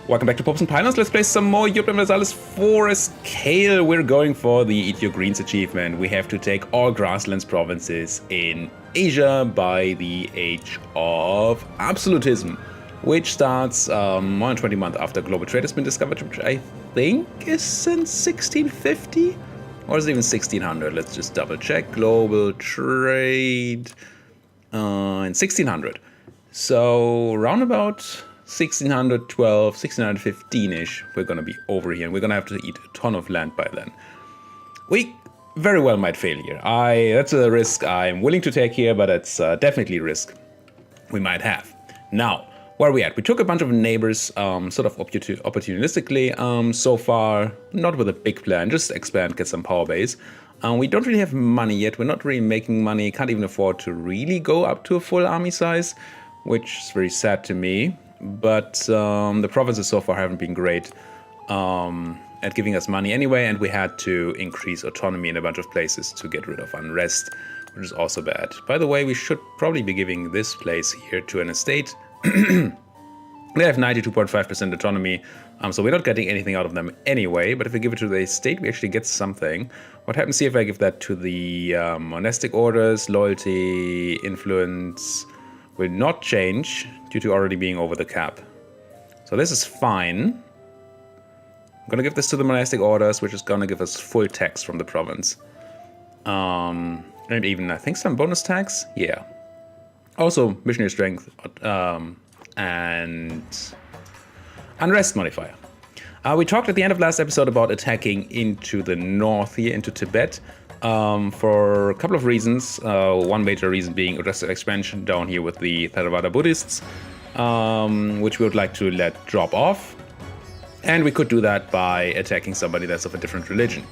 Welcome back to Popes and Pylons. Let's play some more Europa Universalis IV as Kale. We're going for the Eat Your Greens achievement. We have to take all grasslands provinces in Asia by the age of absolutism, which starts more than 20 months after global trade has been discovered, which I think is in 1650? Or is it even 1600? Let's just double check. Global trade in 1600. So roundabout 1612, 1615-ish, we're going to be over here, and we're going to have to eat a ton of land by then. We very well might fail here. That's a risk I'm willing to take here, but it's definitely a risk we might have. Now, where are we at? We took a bunch of neighbors sort of opportunistically so far, not with a big plan, just expand, get some power base. We don't really have money yet. We're not really making money. Can't even afford to really go up to a full army size, which is very sad to me. But the provinces so far haven't been great at giving us money anyway, and we had to increase autonomy in a bunch of places to get rid of unrest, which is also bad. By the way, we should probably be giving this place here to an estate. They have 92.5% autonomy, so we're not getting anything out of them anyway, but if we give it to the estate, we actually get something. What happens here if I give that to the monastic orders? Loyalty, influence will not change due to already being over the cap. So this is fine. I'm going to give this to the monastic orders, which is going to give us full tax from the province. And even, I think, some bonus tax? Yeah. Also, missionary strength and unrest modifier. We talked at the end of last episode about attacking into the north here, into Tibet. For a couple of reasons. One major reason being aggressive expansion down here with the Theravada Buddhists, which we would like to let drop off. And we could do that by attacking somebody that's of a different religion.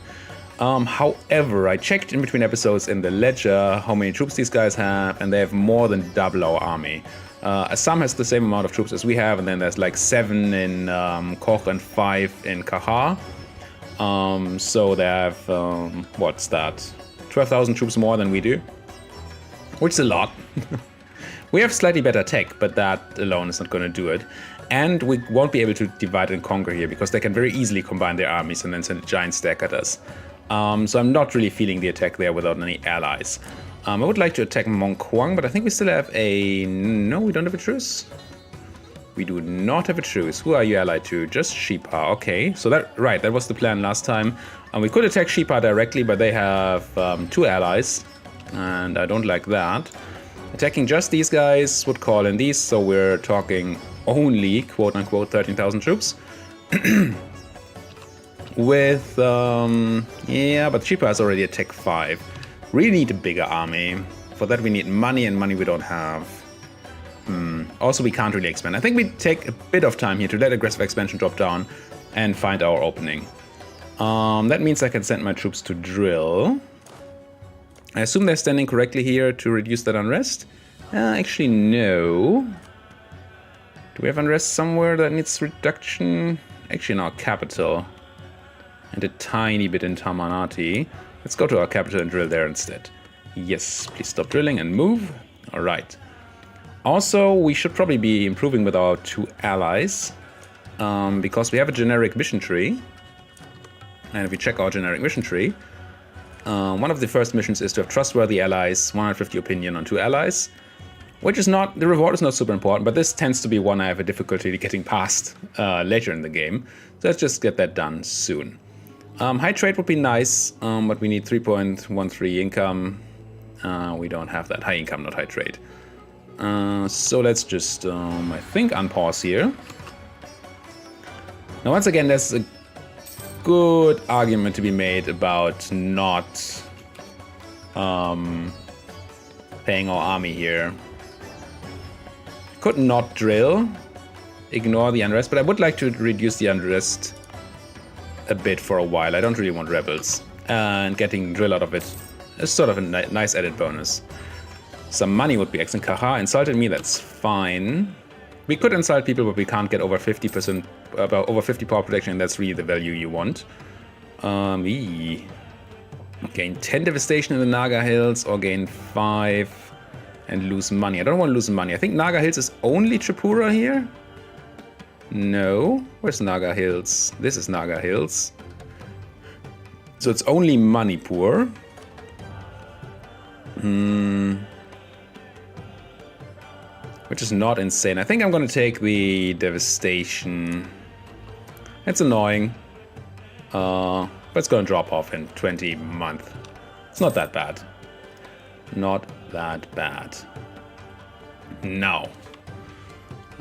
However, I checked in between episodes in the ledger how many troops these guys have, and they have more than double our army. Assam has the same amount of troops as we have, and then there's like 7 in Koch and 5 in Kahar. So they have, what's that, 12,000 troops more than we do, which is a lot. We have slightly better tech, but that alone is not going to do it. And we won't be able to divide and conquer here, because they can very easily combine their armies and then send a giant stack at us. So I'm not really feeling the attack there without any allies. I would like to attack Mongkwang, but I think we still have a... No, we don't have a truce. We do not have a truce. Who are you allied to? Just Shipa. Okay, so that was the plan last time. We could attack Shipa directly, but they have 2 allies, and I don't like that. Attacking just these guys would call in these, so we're talking only, quote-unquote, 13,000 troops. With, yeah, but Shipa has already attacked 5. Really need a bigger army. For that we need money, and money we don't have. Also, we can't really expand. I think we take a bit of time here to let aggressive expansion drop down and find our opening. That means I can send my troops to drill. I assume they're standing correctly here to reduce that unrest. Actually, no. Do we have unrest somewhere that needs reduction? Actually, in our capital. And a tiny bit in Tamanati. Let's go to our capital and drill there instead. Yes, please stop drilling and move. All right. Also, we should probably be improving with our 2 allies, because we have a generic mission tree. And if we check our generic mission tree, one of the first missions is to have trustworthy allies, 150 opinion on 2 allies, which is not, the reward is not super important, but this tends to be one I have a difficulty getting past later in the game. So let's just get that done soon. High trade would be nice, but we need 3.13 income. We don't have that. High income, not high trade. So let's just, I think, unpause here. Now, once again, there's a good argument to be made about not paying our army here. Could not drill, ignore the unrest, but I would like to reduce the unrest a bit for a while. I don't really want rebels, and getting drill out of it is sort of a nice added bonus. Some money would be excellent. Kaha insulted me, that's fine. We could insult people, but we can't get over 50%, about over 50 power protection, and that's really the value you want. Gain 10 devastation in the Naga Hills, or gain 5 and lose money. I don't want to lose money. I think Naga Hills is only Tripura here. No. Where's Naga Hills? This is Naga Hills. So it's only Manipur. Which is not insane. I think I'm gonna take the devastation. It's annoying. But it's gonna drop off in 20 months. It's not that bad. Not that bad. Now.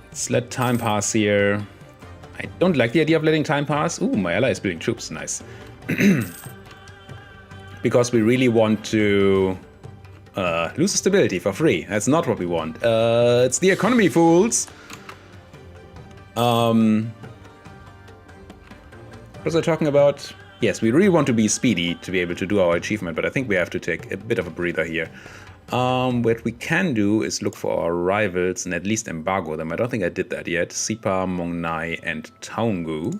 Let's let time pass here. I don't like the idea of letting time pass. Ooh, my ally is building troops. Nice. Because we really want to lose stability for free. That's not what we want. It's the economy, fools. What was I talking about? Yes, we really want to be speedy to be able to do our achievement, but I think we have to take a bit of a breather here. What we can do is look for our rivals and at least embargo them. I don't think I did that yet. Sipa, Mongnai, and Taungu.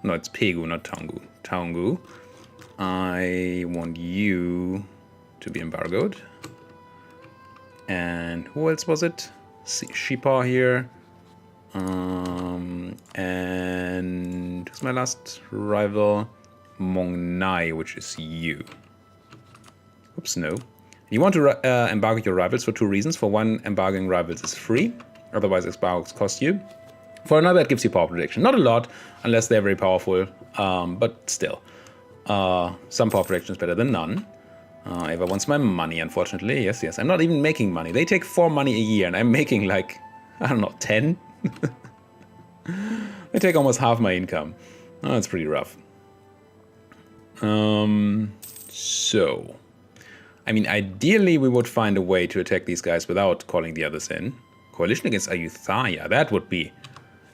No, it's Pegu, not Taungu. Taungu. I want you to be embargoed. And who else was it? Shipa here. And who's my last rival? Mongnai, which is you. Oops, no. You want to embargo your rivals for two reasons. For one, embargoing rivals is free. Otherwise, embargoes cost you. For another, it gives you power protection. Not a lot, unless they're very powerful, but still. Some power protection is better than none. Ava wants my money, unfortunately. Yes, yes. I'm not even making money. They take 4 money a year, and I'm making like, I don't know, 10? They take almost half my income. Oh, that's pretty rough. So... I mean, ideally, we would find a way to attack these guys without calling the others in. Coalition against Ayutthaya, that would be...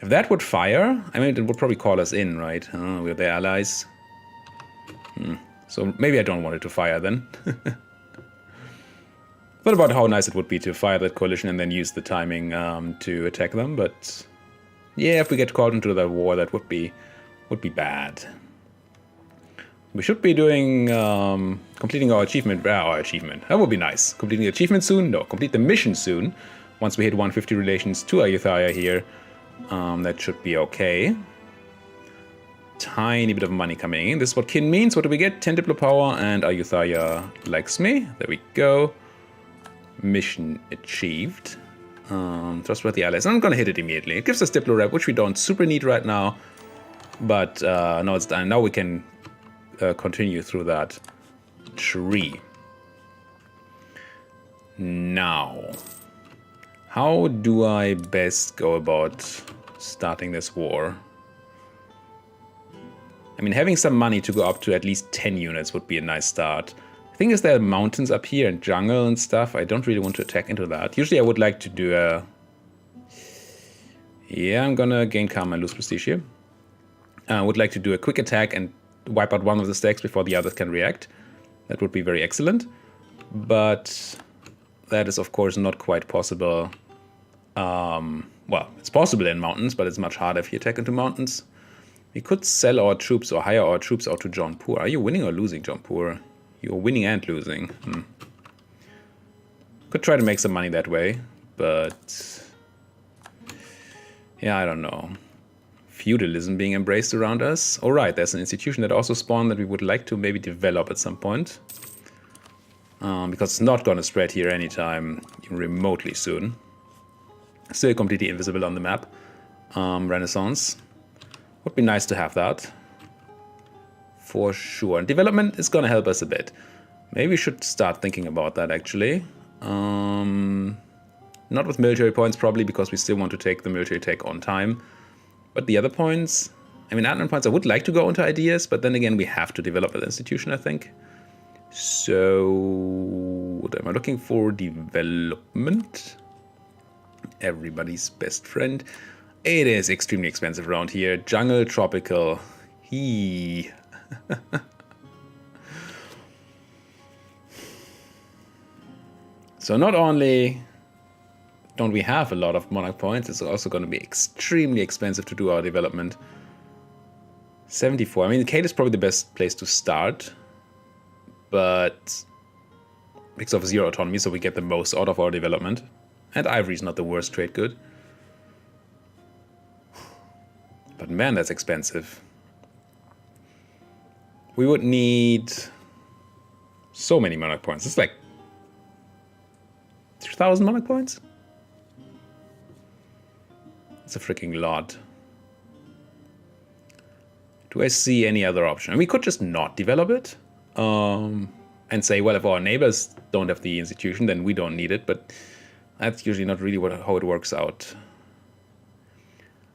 If that would fire, I mean, it would probably call us in, right? We're their allies. So maybe I don't want it to fire then. Thought about how nice it would be to fire that coalition and then use the timing to attack them, but... Yeah, if we get called into that war, that would be bad. We should be doing, completing our achievement. That would be nice. Completing the achievement soon? No, complete the mission soon. Once we hit 150 relations to Ayutthaya here, that should be okay. Tiny bit of money coming in. This is what kin means. What do we get? 10 Diplo power, and Ayutthaya likes me. There we go. Mission achieved. Trustworthy allies. I'm gonna hit it immediately. It gives us Diplo rep, which we don't super need right now. But now it's done. Now we can continue through that tree. Now, how do I best go about starting this war? I mean, having some money to go up to at least 10 units would be a nice start. The thing is, there are mountains up here and jungle and stuff. I don't really want to attack into that. Usually I would like to do a... Yeah, I'm gonna gain karma and lose prestige here. I would like to do a quick attack and wipe out one of the stacks before the others can react. That would be very excellent. But that is, of course, not quite possible. Well, it's possible in mountains, but it's much harder if you attack into mountains. We could sell our troops or hire our troops out to Jaunpur. Are you winning or losing, Jaunpur? You're winning and losing. Could try to make some money that way, but... Yeah, I don't know. Feudalism being embraced around us. All right, there's an institution that also spawned that we would like to maybe develop at some point. Because it's not going to spread here anytime remotely soon. Still completely invisible on the map. Renaissance. Would be nice to have that. For sure. And development is going to help us a bit. Maybe we should start thinking about that, actually. Not with military points, probably, because we still want to take the military tech on time. But the other points... I mean, admin points, I would like to go into ideas, but then again, we have to develop that institution, I think. So... What am I looking for? Development. Everybody's best friend. It is extremely expensive around here. Jungle, tropical. So not only don't we have a lot of monarch points, it's also going to be extremely expensive to do our development. 74. I mean, Kale is probably the best place to start, but because of 0 autonomy, so we get the most out of our development. And ivory is not the worst trade good. But man, that's expensive. We would need so many monarch points. It's like 3,000 monarch points? It's a freaking lot. Do I see any other option? And we could just not develop it and say, well, if our neighbors don't have the institution, then we don't need it. But that's usually not really how it works out.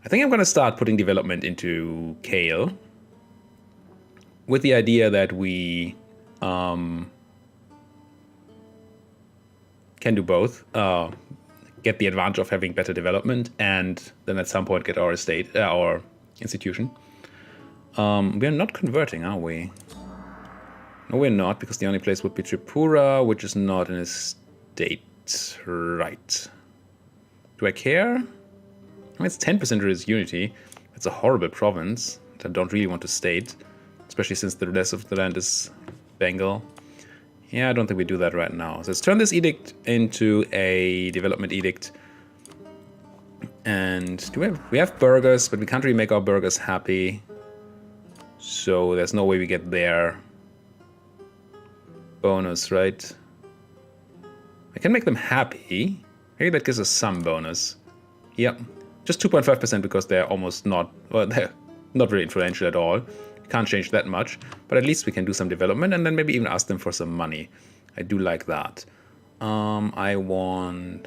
I think I'm going to start putting development into Kale with the idea that we can do both. Get the advantage of having better development and then at some point get our estate, our institution. We are not converting, are we? No, we're not, because the only place would be Tripura, which is not an estate. Right. Do I care? I mean, it's 10% religious unity. It's a horrible province that I don't really want to state, especially since the rest of the land is Bengal. Yeah, I don't think we do that right now. So let's turn this edict into a development edict. And we have burghers, but we can't really make our burghers happy. So there's no way we get their bonus, right? I can make them happy. Maybe that gives us some bonus. Yep. Just 2.5% because they're almost not, well, they're not very influential at all. Can't change that much, but at least we can do some development and then maybe even ask them for some money. I do like that. I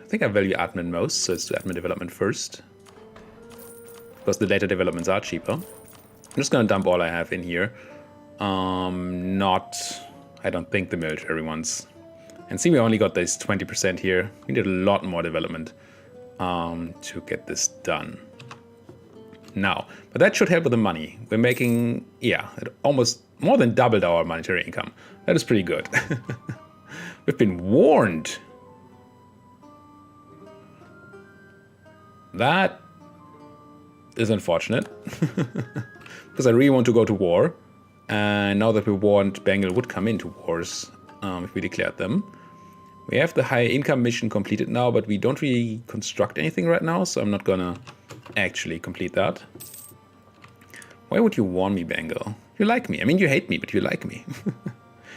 think I value admin most, so let's do admin development first. Because the later developments are cheaper. I'm just gonna dump all I have in here. I don't think the military ones. And see, we only got this 20% here. We need a lot more development to get this done. Now, but that should help with the money. We're making, yeah, it almost more than doubled our monetary income. That is pretty good. We've been warned. That is unfortunate. Because I really want to go to war. And now that we warned, Bengal would come into wars if we declared them. We have the high income mission completed now, but we don't really construct anything right now, so I'm not gonna actually complete that. Why would you warn me, Bengal? You like me. I mean, you hate me, but you like me.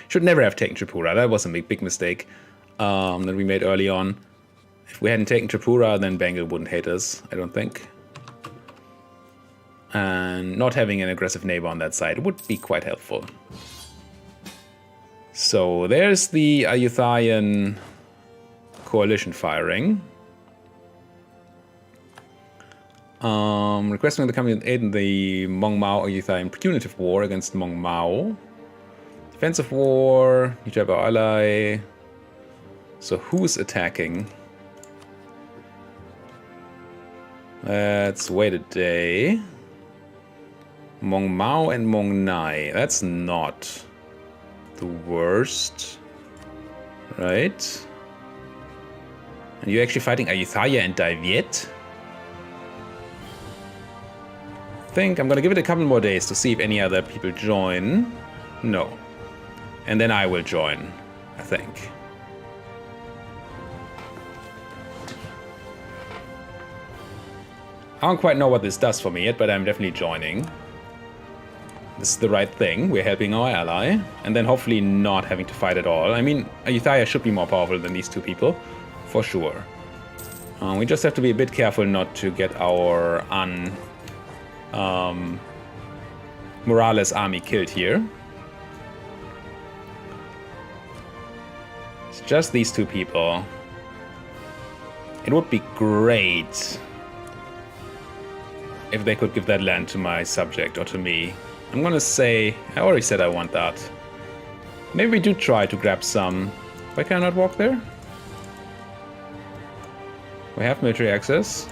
Should never have taken Tripura. That was a big mistake that we made early on. If we hadn't taken Tripura, then Bengal wouldn't hate us, I don't think. And not having an aggressive neighbor on that side would be quite helpful. So there's the Ayuthaian coalition firing. Requesting the company aid in the Hmong Mao Ayuthaian punitive war against Hmong Mao. Defensive war, need to have our ally. So who's attacking? Let's wait a day. Hmong Mao and Hmong Nai. That's not the worst. Right? And you're actually fighting Ayutthaya and Dai Viet? I think I'm gonna give it a couple more days to see if any other people join. No. And then I will join, I think. I don't quite know what this does for me yet, but I'm definitely joining. This is the right thing. We're helping our ally, and then hopefully not having to fight at all. I mean, Ayutthaya should be more powerful than these two people, for sure. We just have to be a bit careful not to get our Morales army killed here. It's just these two people. It would be great if they could give that land to my subject or to me. I'm gonna say, I already said I want that. Maybe we do try to grab some. Why can I not walk there? We have military access.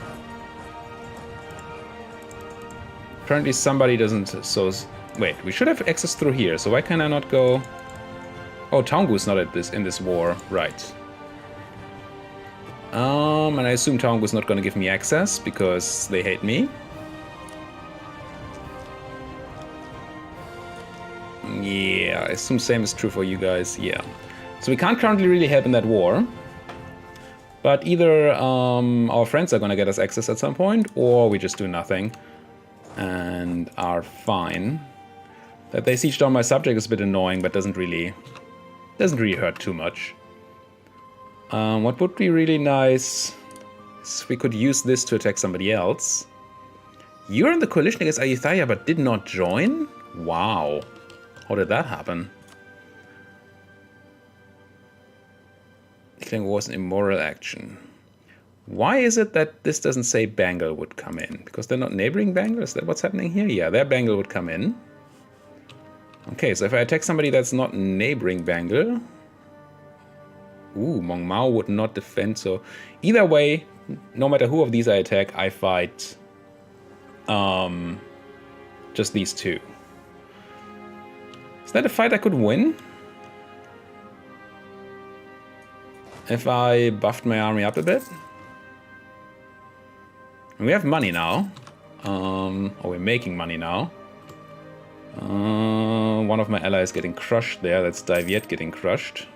Apparently somebody doesn't, so... Wait, we should have access through here, so why can I not go... Oh, Taungu's not in this war, right. And I assume Taungu's not gonna give me access, because they hate me. Yeah, I assume same is true for you guys, yeah. So we can't currently really help in that war. But either our friends are gonna get us access at some point, or we just do nothing. and are fine. That they siege down my subject is a bit annoying, but doesn't really hurt too much. What would be really nice is if we could use this to attack somebody else. You're in the coalition against Ayutthaya, but did not join? Wow. How did that happen? Declaring war was an immoral action. Why is it that this doesn't say Bengal would come in? Because they're not neighboring Bengal? Is that what's happening here? Yeah, their Bengal would come in. Okay, so if I attack somebody that's not neighboring Bengal... Ooh, Mong Mao would not defend, so... Either way, no matter who of these I attack, I fight... just these two. Is that a fight I could win? If I buffed my army up a bit? And we have money now. Or we're making money now. One of my allies getting crushed there. That's Daviet getting crushed.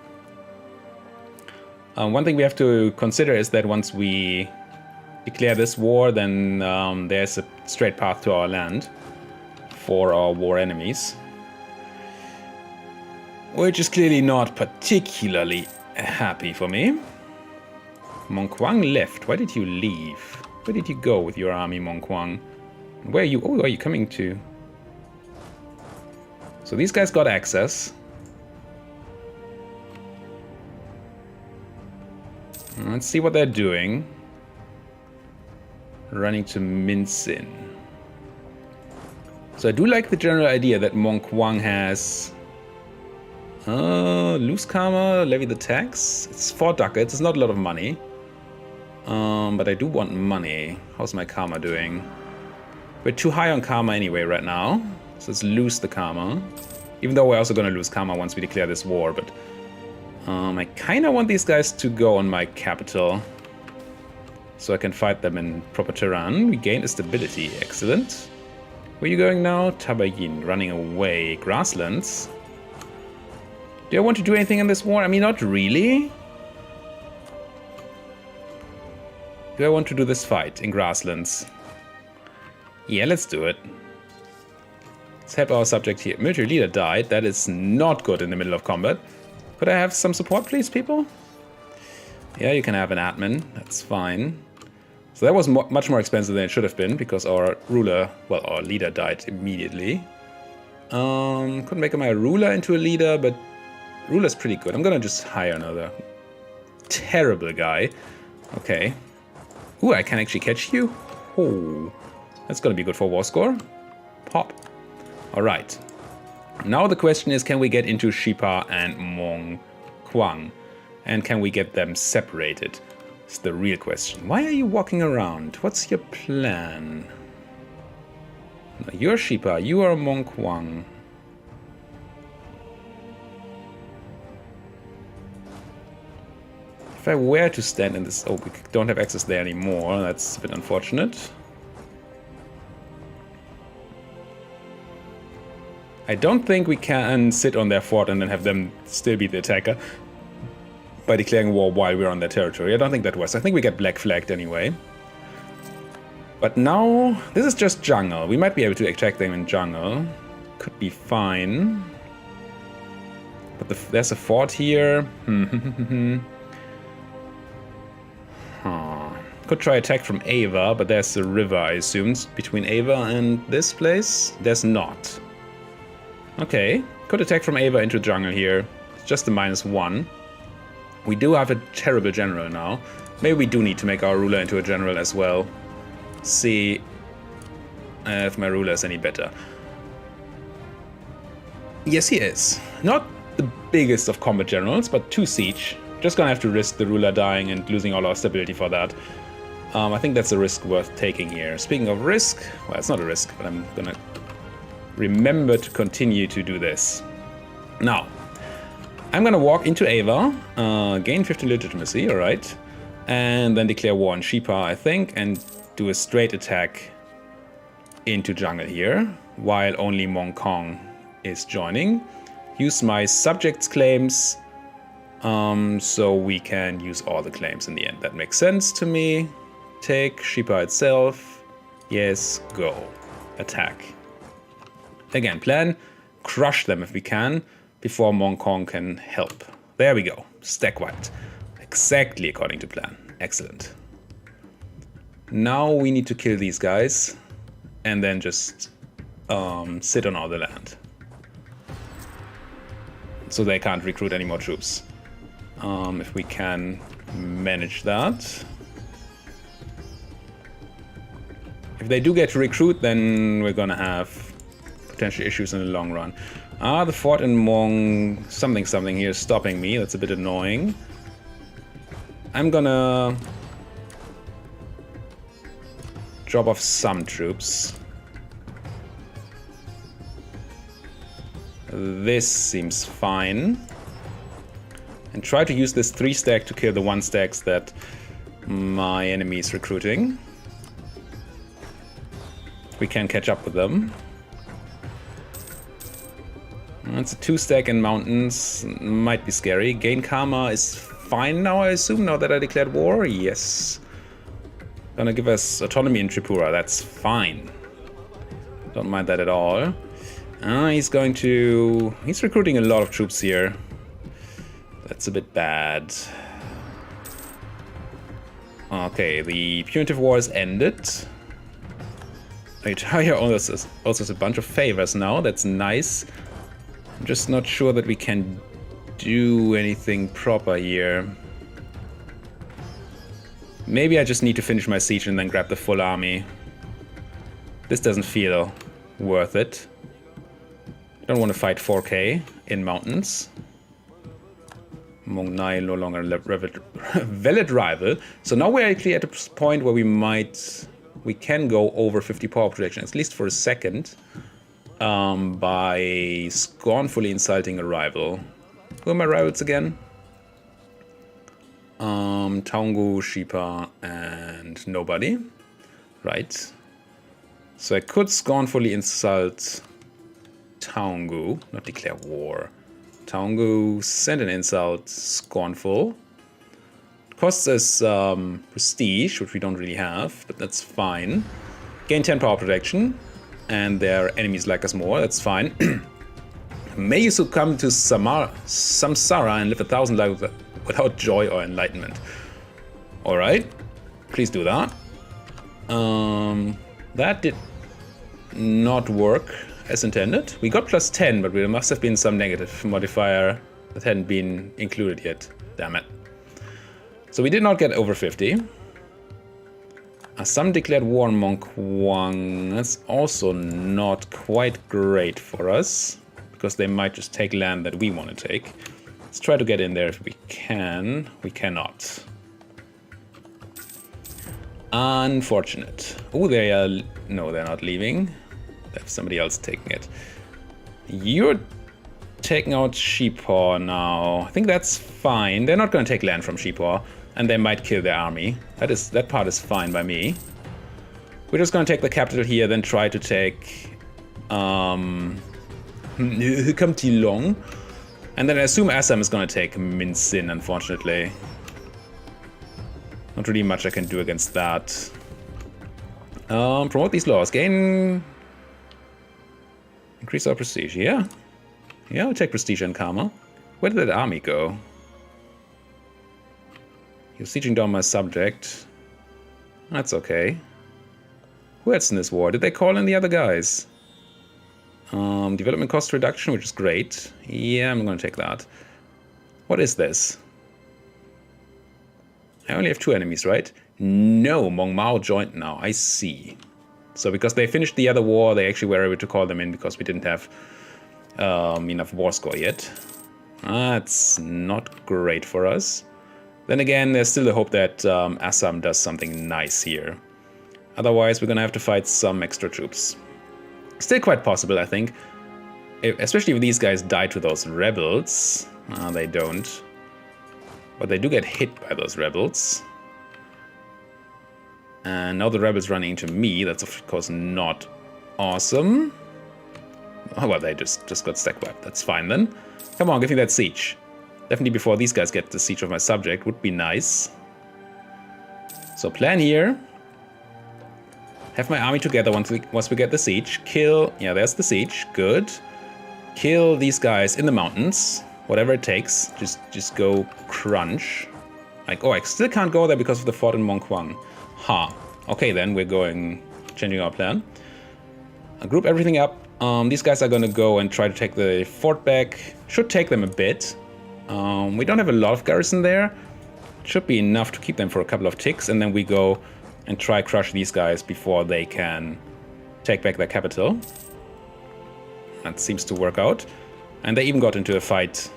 One thing we have to consider is that once we declare this war, then there's a straight path to our land for our war enemies. Which is clearly not particularly happy for me. Mongquang left. Why did you leave? Where did you go with your army, Mongquang? Where are you? Oh, where are you coming to? So these guys got access. Let's see what they're doing. Running to Minsin. So I do like the general idea that Mongquang has... lose karma, levy the tax. It's 4 ducats, it's not a lot of money. But I do want money. How's my karma doing? We're too high on karma anyway right now. So let's lose the karma. Even though we're also going to lose karma once we declare this war. But I kind of want these guys to go on my capital. So I can fight them in proper terrain. We gain a stability. Excellent. Where are you going now? Tabayin. Running away. Grasslands. Do I want to do anything in this war? I mean, not really. Do I want to do this fight in Grasslands? Yeah, let's do it. Let's help our subject here. Military leader died. That is not good in the middle of combat. Could I have some support, please, people? Yeah, you can have an admin. That's fine. So that was much more expensive than it should have been, because our ruler, well, our leader died immediately. Couldn't make my ruler into a leader, but ruler's pretty good. I'm gonna just hire another terrible guy. Okay. Ooh, I can actually catch you. Oh, that's gonna be good for war score. Pop. All right. Now the question is, can we get into Shipa and Mongquang? And can we get them separated? It's the real question. Why are you walking around? What's your plan? No, you're Shipa, you are Mongquang. If I were to stand in this... Oh, we don't have access there anymore. That's a bit unfortunate. I don't think we can sit on their fort and then have them still be the attacker by declaring war while we're on their territory. I don't think that works. I think we get black flagged anyway. But now, this is just jungle. We might be able to attack them in jungle. Could be fine. But there's a fort here. Could try attack from Ava, but there's a river, I assume, between Ava and this place. There's not. Okay, could attack from Ava into jungle here. It's just a -1. We do have a terrible general now. Maybe we do need to make our ruler into a general as well. See if my ruler is any better. Yes, he is. Not the biggest of combat generals, but 2 siege. Just gonna have to risk the ruler dying and losing all our stability for that. I think that's a risk worth taking here. Speaking of risk, well, it's not a risk, but I'm gonna remember to continue to do this. Now, I'm gonna walk into Ava, gain 15 legitimacy, alright, and then declare war on Shipa, I think, and do a straight attack into jungle here, while only Mongkong is joining. Use my subjects claims, so we can use all the claims in the end. That makes sense to me. Take Shipa itself. Yes, go. attack. Again, plan, crush them if we can, before Mongkong can help. There we go. Stack wiped. Exactly according to plan. Excellent. Now we need to kill these guys and then just sit on all the land. So they can't recruit any more troops. If we can manage that. If they do get to recruit, then we're gonna have potential issues in the long run. The fort in Mong something here is stopping me. That's a bit annoying. I'm gonna drop off some troops. This seems fine. And try to use this 3-stack to kill the 1-stacks that my enemy is recruiting. We can catch up with them. It's a 2-stack in mountains. Might be scary. Gain Karma is fine now, I assume, now that I declared war. Yes. Gonna give us autonomy in Tripura. That's fine. Don't mind that at all. He's recruiting a lot of troops here. That's a bit bad. Okay, the punitive war is ended. Here also has a bunch of favors now. That's nice. I'm just not sure that we can do anything proper here. Maybe I just need to finish my siege and then grab the full army. This doesn't feel worth it. I don't want to fight 4K in mountains. Mong Nai no longer a valid rival. So now we're actually at a point where we can go over 50 power projection, at least for a second, by scornfully insulting a rival. Who are my rivals again? Taungu, Shipa, and nobody. Right. So I could scornfully insult Taungu, not declare war. Taungu, send an insult, scornful. It costs us prestige, which we don't really have, but that's fine. Gain 10 power protection, and their enemies like us more, that's fine. May you succumb to samsara and live 1,000 lives without joy or enlightenment. Alright, please do that. That did not work as intended. We got plus 10, but there must have been some negative modifier that hadn't been included yet. Damn it. So we did not get over 50. Some declared war on Mongkwang. That's also not quite great for us, because they might just take land that we want to take. Let's try to get in there if we can. We cannot. Unfortunate. Oh, they are... No, they're not leaving. They have somebody else taking it. You're taking out Sheepaw now. I think that's fine. They're not going to take land from Sheepaw, and they might kill their army. That part is fine by me. We're just going to take the capital here, then try to take Kam Tilong. And then I assume Assam is going to take Min Sin, unfortunately. Not really much I can do against that. Promote these laws. Gain... Increase our prestige. Yeah. Yeah, we'll take prestige and karma. Where did that army go? You're sieging down my subject. That's okay. Who else in this war? Did they call in the other guys? Development cost reduction, which is great. Yeah, I'm going to take that. What is this? I only have 2 enemies, right? No, Mong Mao joined now. I see. So because they finished the other war, they actually were able to call them in because we didn't have enough war score yet. That's not great for us. Then again, there's still the hope that Assam does something nice here. Otherwise, we're going to have to fight some extra troops. Still quite possible, I think. Especially if these guys die to those rebels. They don't. But they do get hit by those rebels. And now the rebels running into me. That's of course not awesome. Oh, well, they just got stack wiped. That's fine then. Come on, give me that siege. Definitely before these guys get the siege of my subject would be nice. So plan here. Have my army together once we get the siege. Kill, yeah, there's the siege, good. Kill these guys in the mountains, whatever it takes. Just go crunch. Like, oh, I still can't go there because of the fort in Mongquang. Ha. Okay, then we're changing our plan. I'll group everything up. These guys are gonna go and try to take the fort back. Should take them a bit. We don't have a lot of garrison there. Should be enough to keep them for a couple of ticks, and then we go and try crush these guys before they can take back their capital. That seems to work out. And they even got into a fight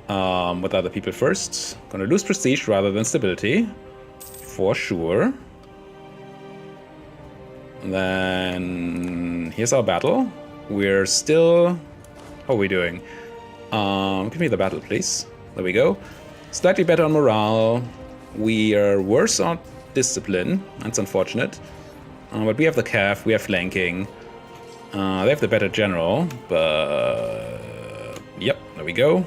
with other people first. Gonna lose prestige rather than stability, for sure. And then here's our battle. We're still... How are we doing? Give me the battle, please. There we go. Slightly better on morale. We are worse on discipline. That's unfortunate. But we have the cav, we have flanking. They have the better general, but... Yep, there we go.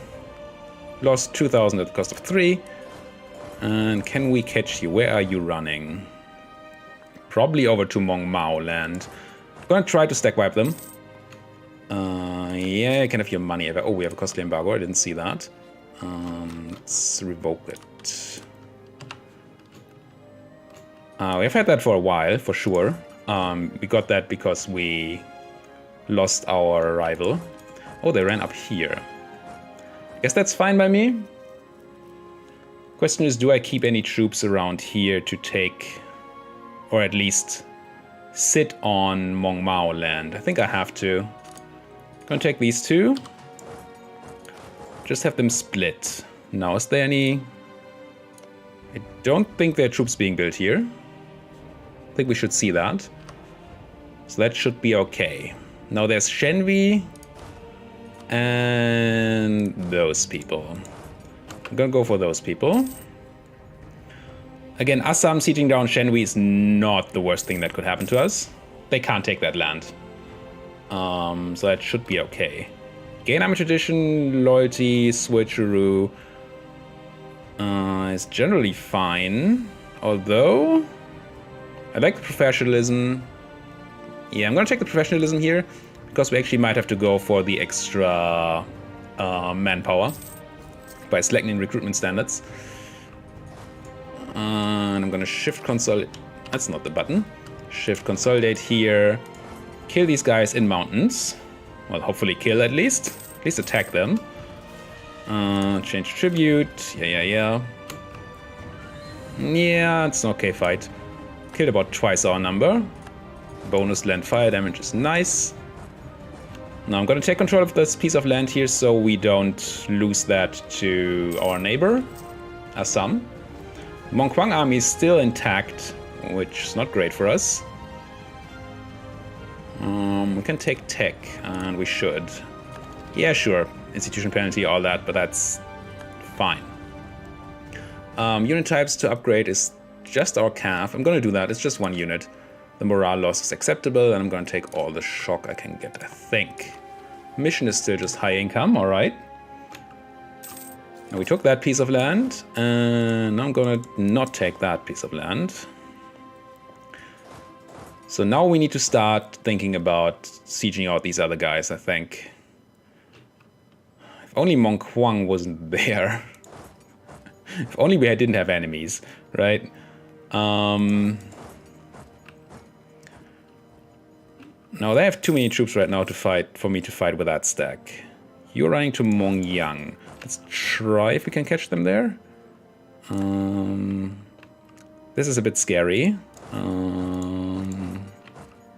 Lost 2,000 at the cost of 3. And can we catch you? Where are you running? Probably over to Mong Mao land. I'm gonna try to stack wipe them. Yeah, you can have your money. Oh, we have a costly embargo. I didn't see that. Let's revoke it. We've had that for a while, for sure. We got that because we lost our rival. Oh, they ran up here. Guess that's fine by me. Question is, do I keep any troops around here to take, or at least sit on Mong Mao land? I think I have to. Gonna take these two. Just have them split. Now, is there any... I don't think there are troops being built here. I think we should see that. So that should be okay. Now there's Shenvi and those people. I'm gonna go for those people. Again, Assam sieging down Shenvi is not the worst thing that could happen to us. They can't take that land. So that should be okay. Gain army tradition, loyalty, switcheroo is generally fine. Although, I like the professionalism. Yeah, I'm gonna take the professionalism here because we actually might have to go for the extra manpower by slackening recruitment standards. And I'm gonna shift consolidate. That's not the button. Shift consolidate here. Kill these guys in mountains. Well, hopefully kill at least. At least attack them. Change tribute. Yeah, it's an okay fight. Killed about twice our number. Bonus land fire damage is nice. Now I'm gonna take control of this piece of land here so we don't lose that to our neighbor, Assam. Mongquang army is still intact, which is not great for us. We can take tech, and we should. Yeah, sure. Institution penalty, all that, but that's fine. Unit types to upgrade is just our cav. I'm gonna do that. It's just one unit. The morale loss is acceptable, and I'm gonna take all the shock I can get, I think. Mission is still just high income, alright. Now we took that piece of land, and I'm gonna not take that piece of land. So now we need to start thinking about sieging out these other guys, I think. If only Mongquang wasn't there. If only we didn't have enemies, right? Now they have too many troops right now to fight for me to fight with that stack. You're running to Mongyang. Let's try if we can catch them there. This is a bit scary.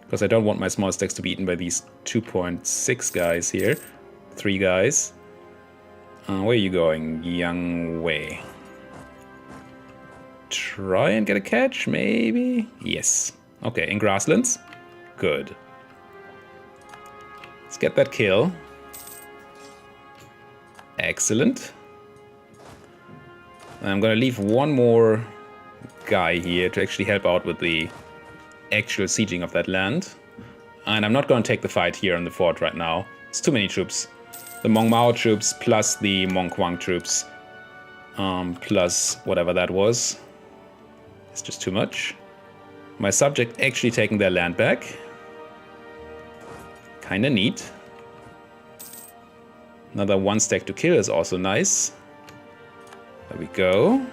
Because I don't want my small stacks to be eaten by these 2.6 guys here. 3 guys. Where are you going? Yang Wei. Try and get a catch, maybe? Yes. Okay, in grasslands. Good. Let's get that kill. Excellent. I'm gonna leave one more guy here to actually help out with the actual sieging of that land. And I'm not gonna take the fight here on the fort right now. It's too many troops. The Mong Mao troops plus the Mongquang troops plus whatever that was. It's just too much. My subject actually taking their land back. Kinda neat. Another 1 stack to kill is also nice. There we go.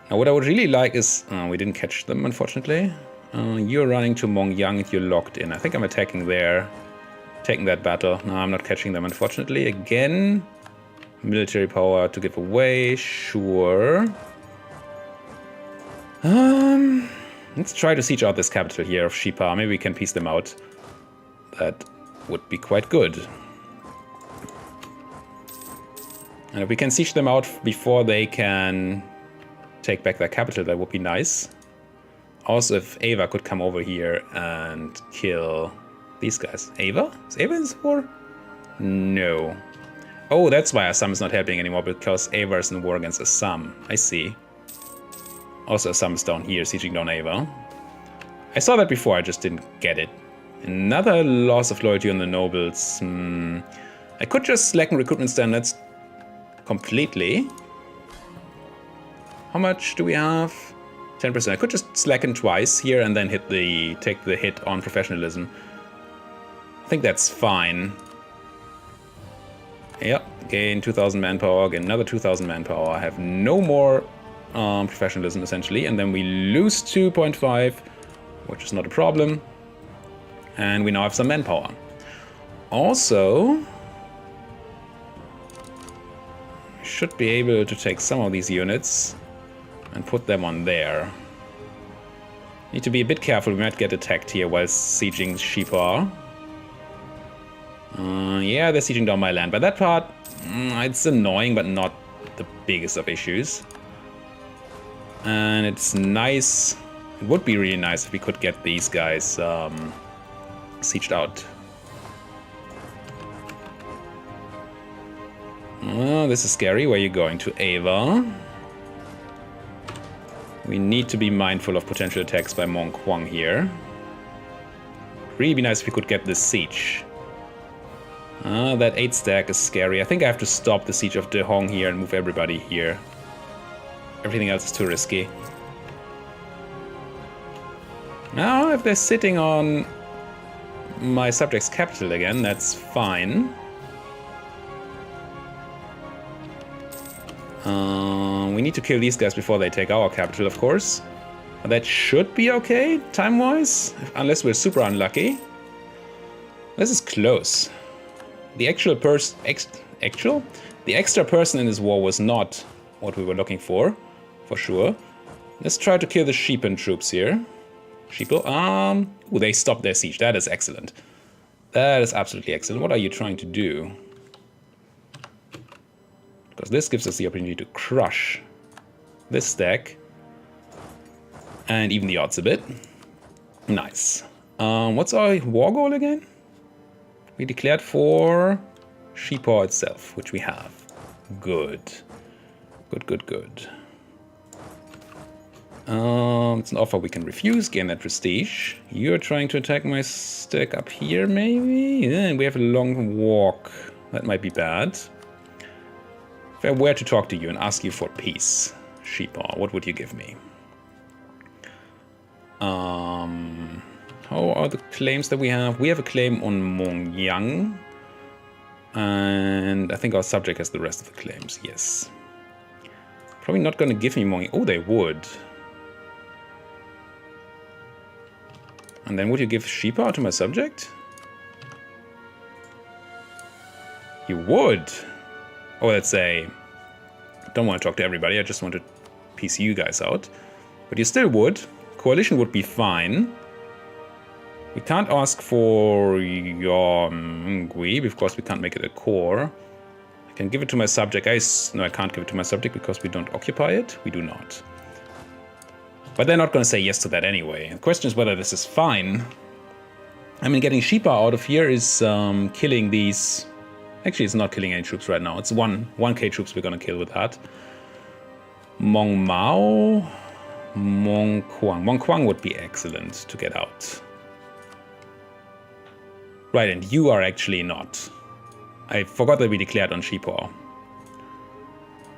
Now what I would really like is... we didn't catch them, unfortunately. You're running to Mongyang and you're locked in. I think I'm attacking there. Taking that battle. No, I'm not catching them, unfortunately. Again, military power to give away. Sure. Let's try to siege out this capital here of Shipa. Maybe we can piece them out. That would be quite good. And if we can siege them out before they can take back their capital, that would be nice. Also, if Ava could come over here and kill these guys. Ava? Is Ava in this war? No. Oh, that's why Assam is not helping anymore, because Ava is in war against Assam. I see. Also, Assam is down here, sieging down Ava. I saw that before, I just didn't get it. Another loss of loyalty on the nobles. I could just slacken recruitment standards completely. How much do we have? 10%. I could just slacken twice here and then take the hit on professionalism. I think that's fine. Yep, gain 2,000 manpower, gain another 2,000 manpower. I have no more professionalism, essentially. And then we lose 2.5, which is not a problem. And we now have some manpower. Also, we should be able to take some of these units and put them on there. Need to be a bit careful, we might get attacked here while sieging Shipa. Yeah, they're sieging down my land. But that part, it's annoying, but not the biggest of issues. And it's nice, it would be really nice if we could get these guys sieged out. Oh, this is scary. Where are you going? To Ava. We need to be mindful of potential attacks by Mong Kwang here. Really be nice if we could get this siege. That 8 stack is scary. I think I have to stop the siege of De Hong here and move everybody here. Everything else is too risky. Now, if they're sitting on my subject's capital again, that's fine. We need to kill these guys before they take our capital, of course. But that should be okay, time-wise, unless we're super unlucky. This is close. The the extra person in this war was not what we were looking for sure. Let's try to kill the Sheepan troops here. Sheeple, ooh, they stopped their siege. That is excellent. That is absolutely excellent. What are you trying to do? Because this gives us the opportunity to crush this stack. And even the odds a bit. Nice. What's our war goal again? We declared for Shipa itself, which we have. Good. Good. It's an offer we can refuse, gain that prestige. You're trying to attack my stack up here, maybe? Yeah, we have a long walk. That might be bad. If I were to talk to you and ask you for peace, Shipa, what would you give me? How are the claims that we have? We have a claim on Mongyang. And I think our subject has the rest of the claims, yes. Probably not going to give me Mongyang. Oh, they would. And then would you give Shipa to my subject? You would. Oh, let's say, don't want to talk to everybody, I just want to piece you guys out. But you still would. Coalition would be fine. We can't ask for your Ngui, of course we can't make it a core. I can give it to my subject. No, I can't give it to my subject because we don't occupy it. We do not. But they're not going to say yes to that anyway. The question is whether this is fine. I mean, getting Shipa out of here is killing these... Actually, it's not killing any troops right now. It's 1k troops we're going to kill with that. Mong Mao, Mong Kwang. Mong Kwang would be excellent to get out. Right, and you are actually not. I forgot that we declared on Shipa.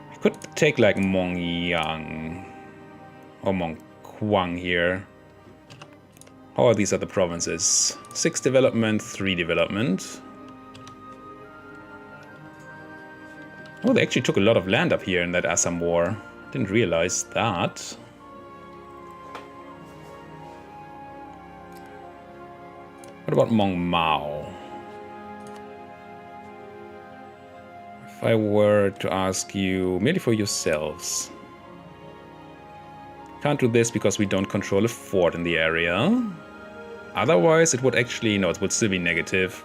We could take like Mongyang. Mong Kwang here. How are these other provinces? 6 development, 3 development. Oh, they actually took a lot of land up here in that Assam war. Didn't realize that. What about Mong Mao? If I were to ask you, merely for yourselves. Can't do this because we don't control a fort in the area. Otherwise, it would actually, no, it would still be negative.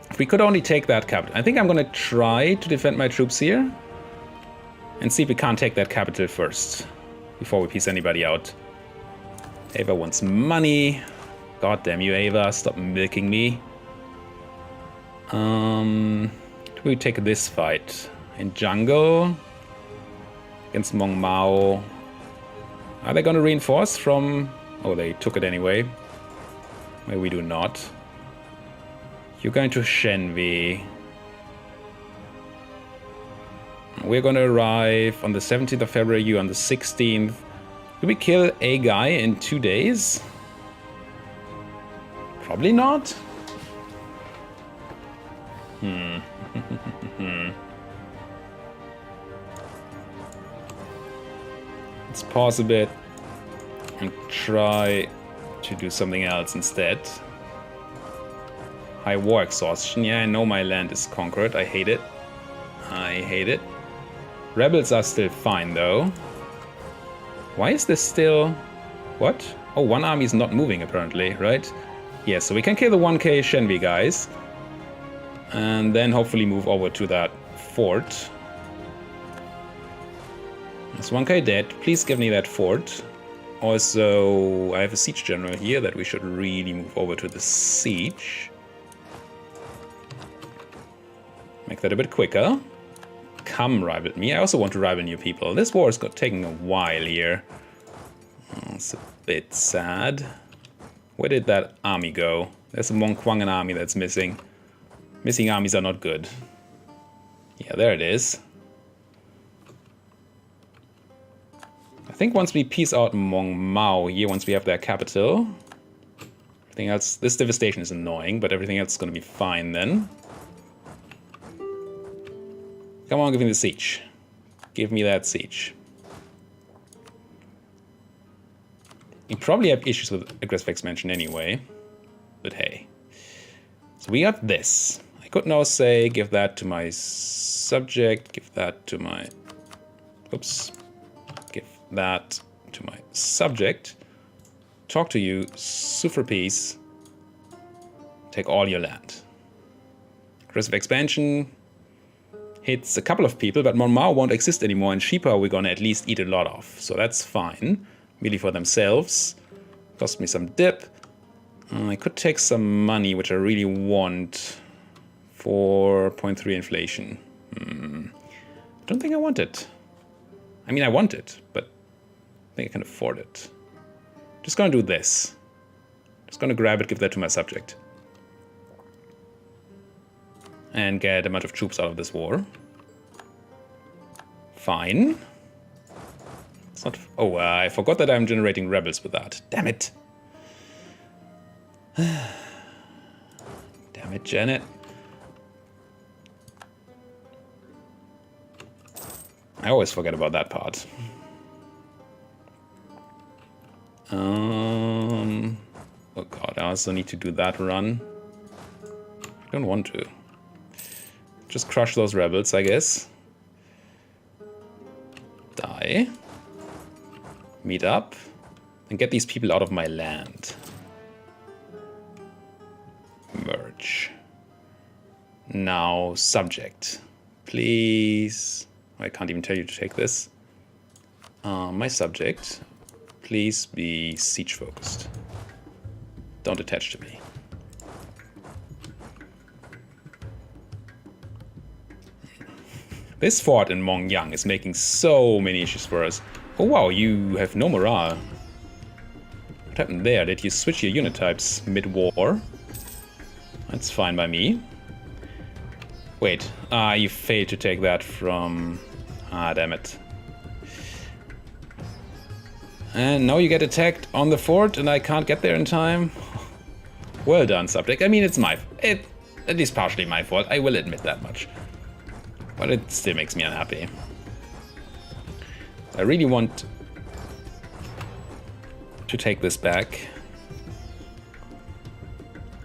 If we could only take that capital. I think I'm gonna try to defend my troops here. And see if we can't take that capital first. Before we piece anybody out. Ava wants money. God damn you, Ava. Stop milking me. Do we take this fight? In jungle? Against Mong Mao. Are they gonna reinforce from... Oh, they took it anyway. Maybe we do not. You're going to Shenvi. We're gonna arrive on the 17th of February, you on the 16th. Do we kill a guy in 2 days? Probably not. Let's pause a bit and try to do something else instead. High war exhaustion. Yeah, I know my land is conquered. I hate it. I hate it. Rebels are still fine, though. Why is this still... What? Oh, one army is not moving, apparently, right? Yeah, so we can kill the 1k Shenvi guys. And then hopefully move over to that fort. There's 1k dead. Please give me that fort. Also, I have a siege general here that we should really move over to the siege. Make that a bit quicker. Come rival me. I also want to rival new people. This war is taking a while here. Oh, it's a bit sad. Where did that army go? There's a Mongkwangan army that's missing. Missing armies are not good. Yeah, there it is. I think once we peace out Mong Mao here, once we have their capital, everything else, this devastation is annoying, but everything else is going to be fine then. Come on, give me the siege. Give me that siege. You probably have issues with aggressive expansion anyway, but hey. So we got this. I could now say, give that to my subject, give that to my... Oops. Give that to my subject. Talk to you, sue for peace. Take all your land. Aggressive expansion hits a couple of people, but Mon Mao won't exist anymore, and Shipa we're gonna at least eat a lot of, so that's fine. Merely for themselves. Cost me some dip. I could take some money, which I really want, for 0.3 inflation. I don't think I want it. I mean, I want it, but I think I can afford it. Just gonna do this. Just gonna grab it, give that to my subject. And get a bunch of troops out of this war. Fine. It's not... Oh, I forgot that I'm generating rebels with that. Damn it. Damn it, Janet. I always forget about that part. Oh god, I also need to do that run. I don't want to. Just crush those rebels, I guess. Die. Meet up. And get these people out of my land. Merge. Now, subject. Please. I can't even tell you to take this. My subject. Please be siege focused. Don't attach to me. This fort in Mongyang is making so many issues for us. Oh wow, you have no morale. What happened there? Did you switch your unit types mid-war? That's fine by me. Wait, you failed to take that from... damn it. And now you get attacked on the fort and I can't get there in time. Well done, subject. I mean, it's at least partially my fault. I will admit that much. But it still makes me unhappy. I really want to take this back.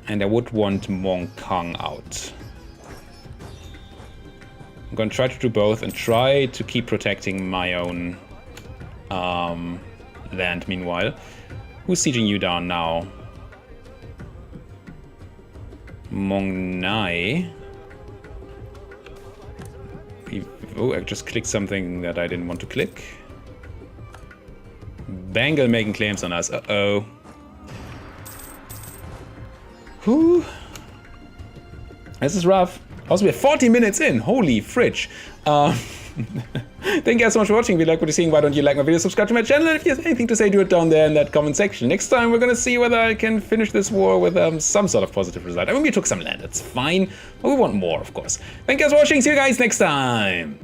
And I would want Mong Kang out. I'm going to try to do both and try to keep protecting my own land meanwhile. Who's sieging you down now? Mong Nai. Oh, I just clicked something that I didn't want to click. Bengal making claims on us. Uh-oh. Whew. This is rough. Also, we're 40 minutes in. Holy fridge. Thank you guys so much for watching. If you like what you're seeing, why don't you like my video, subscribe to my channel, and if you have anything to say, do it down there in that comment section. Next time, we're going to see whether I can finish this war with some sort of positive result. I mean, we took some land. That's fine. But we want more, of course. Thank you guys for watching. See you guys next time.